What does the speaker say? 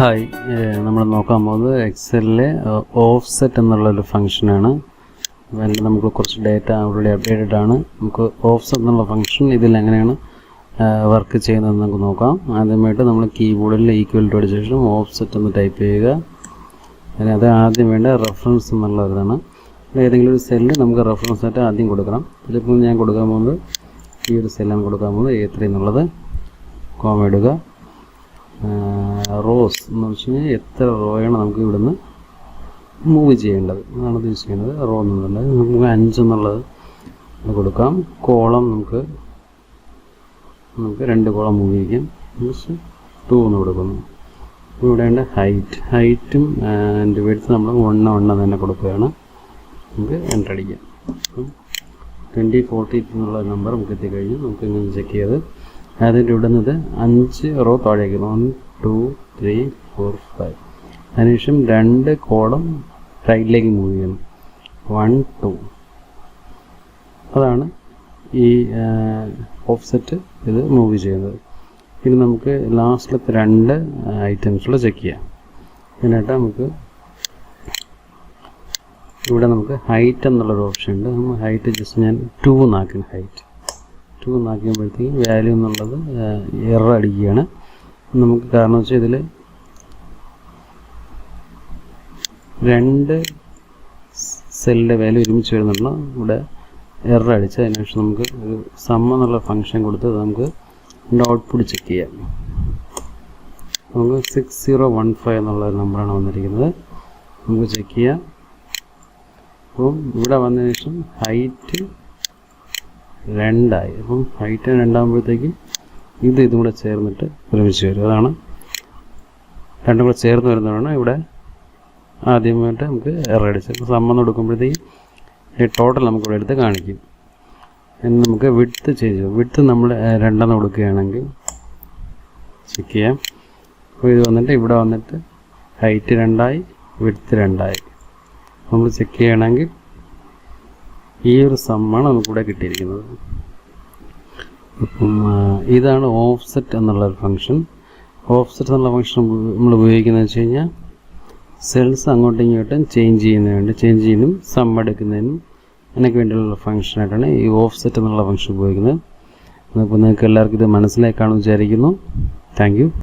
Hi, നമ്മൾ നോക്കാൻ പോകുന്നത് എക്സലിലെ ഓഫ്സെറ്റ് എന്നുള്ളൊരു ഫംഗ്ഷനാണ്. നമുക്ക് കുറച്ച് ഡേറ്റ ഓൾറെഡി അപ്ഡേറ്റഡ് ആണ്. നമുക്ക് ഓഫ്സെറ്റ് എന്നുള്ള ഫംഗ്ഷൻ ഇതിൽ എങ്ങനെയാണ് വർക്ക് ചെയ്യുന്നതെന്ന് നമുക്ക് നോക്കാം. ആദ്യമായിട്ട് നമ്മൾ കീബോർഡിൽ ഈക്വൽ ടു അടിച്ച ശേഷം ഓഫ്സെറ്റ് എന്ന് ടൈപ്പ് ചെയ്യുക. അത് ആദ്യം വേണ്ട റെഫറൻസ് എന്നുള്ള ഇതാണ്. ഏതെങ്കിലും ഒരു സെല്ല് നമുക്ക് റെഫറൻസ് ആയിട്ട് ആദ്യം കൊടുക്കണം. ഇതിപ്പോൾ ഞാൻ കൊടുക്കാൻ പോകുന്നത് ഈ ഒരു സെല്ലാണ് കൊടുക്കാൻ പോകുന്നത്, A3 എന്നുള്ളത്. കോമ ഇടുക. റോസ് എന്ന് വെച്ച് കഴിഞ്ഞാൽ എത്ര റോയാണ് നമുക്ക് ഇവിടുന്ന് മൂവ് ചെയ്യേണ്ടത് എന്നാണ് ഉദ്ദേശിക്കുന്നത്. റോ എന്നുള്ളത് നമുക്ക് 5 എന്നുള്ളത് കൊടുക്കാം. കോളം നമുക്ക് 2 കോളം മൂവ് ചെയ്യിക്കാം. 2 എന്ന് കൊടുക്കുന്നു. ഇവിടെ ഉണ്ട് ഹൈറ്റും അതിൻ്റെ വിഡ്ത്ത് നമ്മൾ 1 തന്നെ കൊടുക്കുകയാണ്. നമുക്ക് എൻ്റർ അടിക്കാം. 2040 എന്നുള്ള നമ്പർ നമുക്ക് എത്തിക്കഴിഞ്ഞു. നമുക്ക് ഇങ്ങനെ ചെക്ക് ചെയ്ത് അതിൻ്റെ ഇടുന്നത് 5 റോ താഴേക്ക് 1 2 3 4 5. അതിനുശേഷം 2 കോളം റൈറ്റിലേക്ക് മൂവ് ചെയ്യണം. 1 2. അതാണ് ഈ ഓഫ്സെറ്റ് ഇത് മൂവ് ചെയ്യുന്നത്. ഇനി നമുക്ക് ലാസ്റ്റിലത്തെ 2 ഐറ്റംസുകൾ ചെക്ക് ചെയ്യാം. ഇതിനായിട്ട് നമുക്ക് ഇവിടെ നമുക്ക് ഹൈറ്റ് എന്നുള്ളൊരു ഓപ്ഷൻ ഉണ്ട്. നമ്മൾ ഹൈറ്റ് ജസ്റ്റ് ഞാൻ 2 എന്നാക്കുന്നു. ഹൈറ്റ് 2 എന്നാക്കുമ്പോഴത്തേക്കും വാല്യൂ എന്നുള്ളത് എറർ അടിക്കുകയാണ്. നമുക്ക് കാരണം വെച്ചാൽ ഇതിൽ 2 സെല്ലിൻ്റെ വാല്യൂ ഒരുമിച്ച് വരുന്നുണ്ട്. ഇവിടെ എറർ അടിച്ച് അതിനുശേഷം നമുക്ക് ഒരു സം എന്നുള്ള ഫംഗ്ഷൻ കൊടുത്ത് നമുക്ക് ഔട്ട്പുട്ട് ചെക്ക് ചെയ്യാം. നമുക്ക് 6015 എന്നുള്ള നമ്പറാണ് വന്നിരിക്കുന്നത്. നമുക്ക് ചെക്ക് ചെയ്യാം. അപ്പം ഇവിടെ വന്നതിന് ശേഷം ഹൈറ്റ് 2 ആയി. അപ്പം ഹൈറ്റ് 2 ആകുമ്പോഴത്തേക്കും ഇതും കൂടെ ചേർന്നിട്ട് ഒരുമിച്ച് വരും. അതാണ് 2 കൂടെ ചേർന്ന് വരുന്നതാണ് ഇവിടെ ആദ്യമായിട്ട് നമുക്ക് എറർ അടിച്ചത്. അപ്പോൾ സമ്മന്ന് കൊടുക്കുമ്പോഴത്തേക്കും ഈ ടോട്ടൽ നമുക്കിവിടെ എടുത്ത് കാണിക്കും. ഇനി നമുക്ക് വിഡ്ത്ത് ചേഞ്ച് ചെയ്യും. വിഡ്ത്ത് നമ്മൾ 2 കൊടുക്കുകയാണെങ്കിൽ ചെക്ക് ചെയ്യാം. അപ്പോൾ ഇത് വന്നിട്ട് ഇവിടെ വന്നിട്ട് ഹൈറ്റ് 2 ആയി, വിഡ്ത്ത് 2 ആയി. നമ്മൾ ചെക്ക് ചെയ്യണമെങ്കിൽ ഈ ഒരു സമ്മാണ് നമുക്കിവിടെ കിട്ടിയിരിക്കുന്നത്. അപ്പം ഇതാണ് ഓഫ്സെറ്റ് എന്നുള്ളൊരു ഫംഗ്ഷൻ. ഓഫ്സെറ്റ് എന്നുള്ള ഫംഗ്ഷൻ നമ്മൾ ഉപയോഗിക്കുന്നത് വെച്ച് കഴിഞ്ഞാൽ സെൽസ് അങ്ങോട്ടും ഇങ്ങോട്ടും ചേഞ്ച് ചെയ്യുന്നതിനും സം എടുക്കുന്നതിനും അതിനൊക്കെ വേണ്ടിയുള്ള ഫംഗ്ഷനായിട്ടാണ് ഈ ഓഫ്സെറ്റ് എന്നുള്ള ഫംഗ്ഷൻ ഉപയോഗിക്കുന്നത്. അപ്പോൾ നിങ്ങൾക്ക് എല്ലാവർക്കും ഇത് മനസ്സിലാക്കാണെന്ന് വിചാരിക്കുന്നു. Thank you.